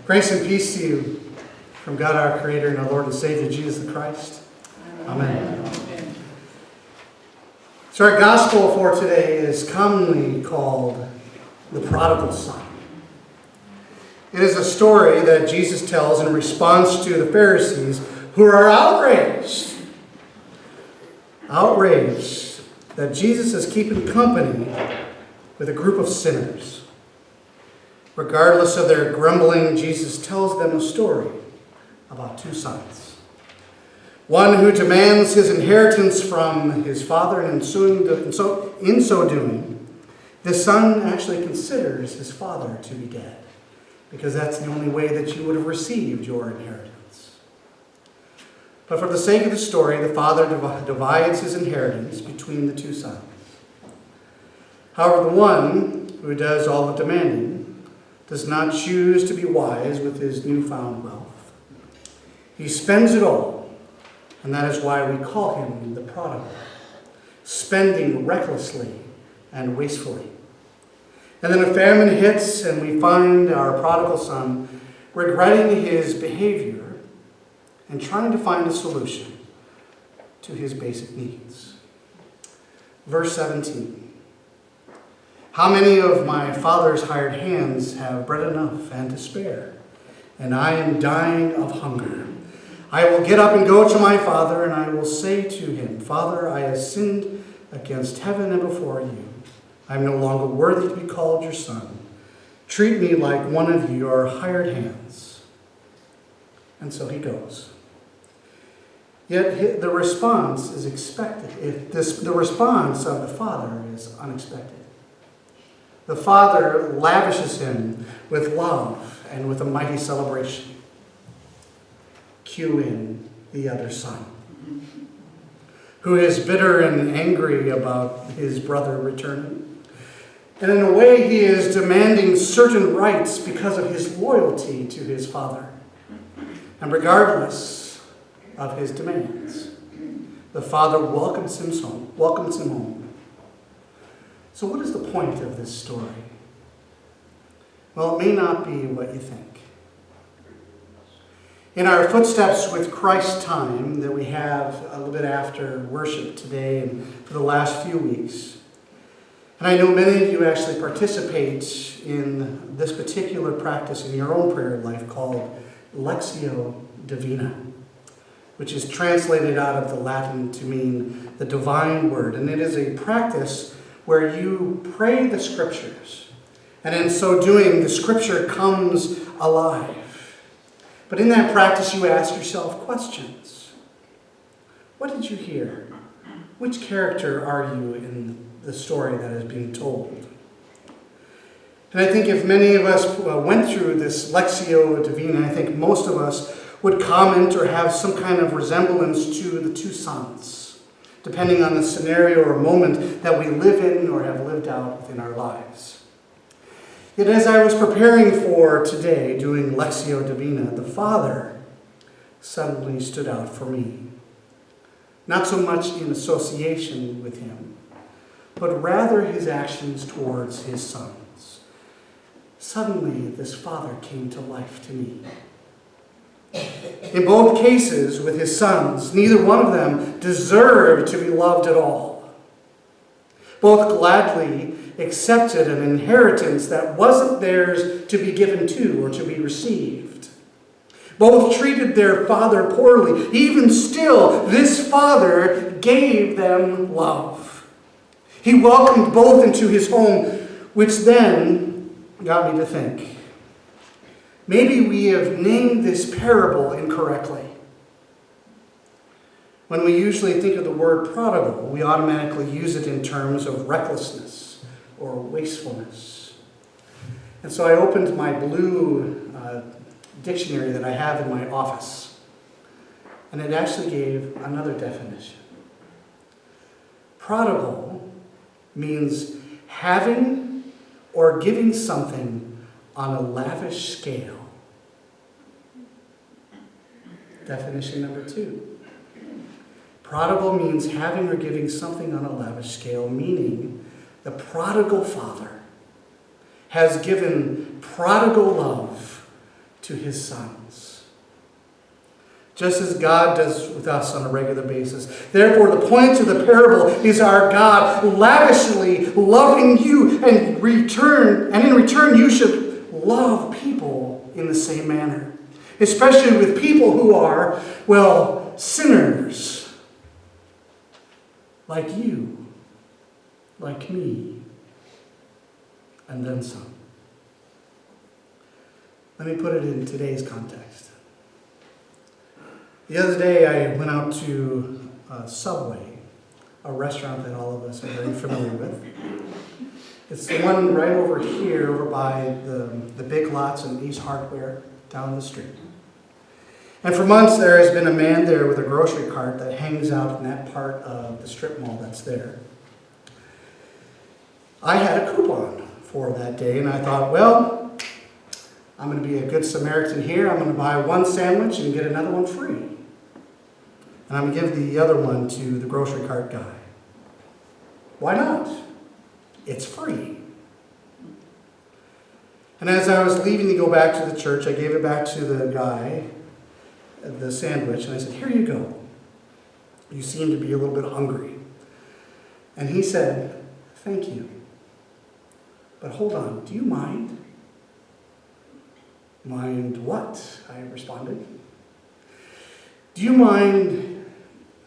Grace and peace to you from God our Creator and our Lord and Savior, Jesus the Christ. Amen. So our gospel for today is commonly called the prodigal son. It is a story that Jesus tells in response to the Pharisees who are outraged that Jesus is keeping company with a group of sinners. Regardless of their grumbling, Jesus tells them a story about two sons. One who demands his inheritance from his father, and in so doing, the son actually considers his father to be dead, because that's the only way that you would have received your inheritance. But for the sake of the story, the father divides his inheritance between the two sons. However, the one who does all the demanding does not choose to be wise with his newfound wealth. He spends it all, and that is why we call him the prodigal, spending recklessly and wastefully. And then a famine hits, and we find our prodigal son regretting his behavior and trying to find a solution to his basic needs. Verse 17. How many of my father's hired hands have bread enough and to spare, and I am dying of hunger? I will get up and go to my father, and I will say to him, Father, I have sinned against heaven and before you. I am no longer worthy to be called your son. Treat me like one of your hired hands. And so he goes. Yet the response is expected. The response of the father is unexpected. The father lavishes him with love and with a mighty celebration. Cue in the other son, who is bitter and angry about his brother returning. And in a way, he is demanding certain rights because of his loyalty to his father. And regardless of his demands, the father welcomes him home. So what is the point of this story? Well, it may not be what you think. In our Footsteps with Christ time that we have a little bit after worship today and for the last few weeks, and I know many of you actually participate in this particular practice in your own prayer life called Lectio Divina, which is translated out of the Latin to mean the divine word. And it is a practice where you pray the scriptures, and in so doing, the scripture comes alive. But in that practice, you ask yourself questions. What did you hear? Which character are you in the story that is being told? And I think if many of us went through this Lectio Divina, I think most of us would comment or have some kind of resemblance to the two sons, depending on the scenario or moment that we live in or have lived out within our lives. Yet as I was preparing for today, doing Lectio Divina, the Father suddenly stood out for me. Not so much in association with him, but rather his actions towards his sons. Suddenly, this Father came to life to me. In both cases, with his sons, neither one of them deserved to be loved at all. Both gladly accepted an inheritance that wasn't theirs to be given to or to be received. Both treated their father poorly. Even still, this father gave them love. He welcomed both into his home, which then got me to think. Maybe we have named this parable incorrectly. When we usually think of the word prodigal, we automatically use it in terms of recklessness or wastefulness. And so I opened my blue dictionary that I have in my office, and it actually gave another definition. Prodigal means having or giving something on a lavish scale. Definition number 2. Prodigal means having or giving something on a lavish scale, meaning the prodigal father has given prodigal love to his sons. Just as God does with us on a regular basis. Therefore, the point of the parable is our God lavishly loving you, and in return you should love people in the same manner. Especially with people who are, well, sinners. Like you, like me, and then some. Let me put it in today's context. The other day I went out to Subway, a restaurant that all of us are very familiar with. It's the one right over here, over by the Big Lots and Ace Hardware down the street. And for months there has been a man there with a grocery cart that hangs out in that part of the strip mall that's there. I had a coupon for that day, and I thought, well, I'm going to be a good Samaritan here. I'm going to buy one sandwich and get another one free. And I'm going to give the other one to the grocery cart guy. Why not? It's free. And as I was leaving to go back to the church, I gave it back to the guy, the sandwich, and I said, here you go. You seem to be a little bit hungry. And he said, thank you. But hold on, do you mind? Mind what? I responded. Do you mind,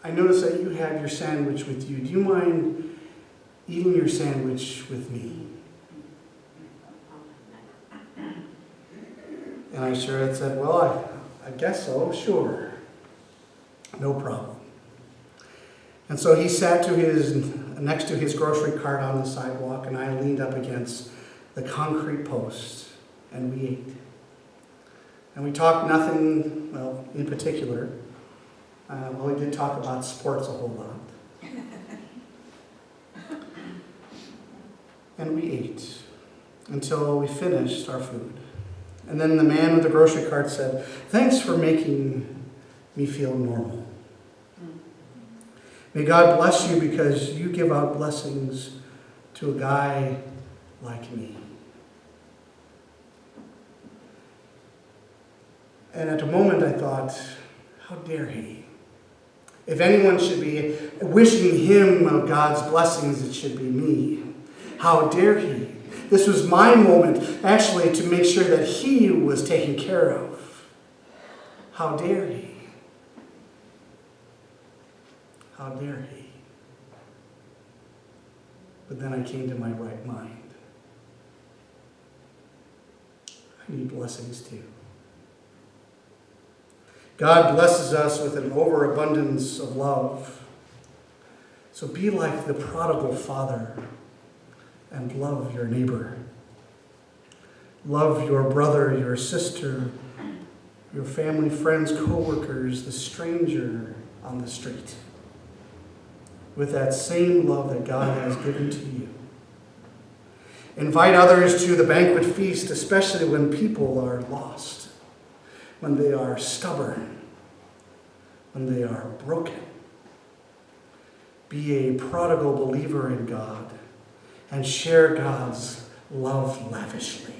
I noticed that you had your sandwich with you. Do you mind eating your sandwich with me? And I sure had said, well, I guess so, sure. No problem. And so he sat next to his grocery cart on the sidewalk, and I leaned up against the concrete post, and we ate. And we talked nothing, well, in particular. We did talk about sports a whole lot. And we ate until we finished our food. And then the man with the grocery cart said, thanks for making me feel normal. May God bless you because you give out blessings to a guy like me. And at the moment I thought, how dare he? If anyone should be wishing him of God's blessings, it should be me. How dare he? This was my moment, actually, to make sure that he was taken care of. How dare he? How dare he? But then I came to my right mind. I need blessings too. God blesses us with an overabundance of love. So be like the prodigal father and love your neighbor. Love your brother, your sister, your family, friends, co-workers, the stranger on the street, with that same love that God has given to you. Invite others to the banquet feast, especially when people are lost, when they are stubborn, when they are broken. Be a prodigal believer in God and share God's love lavishly.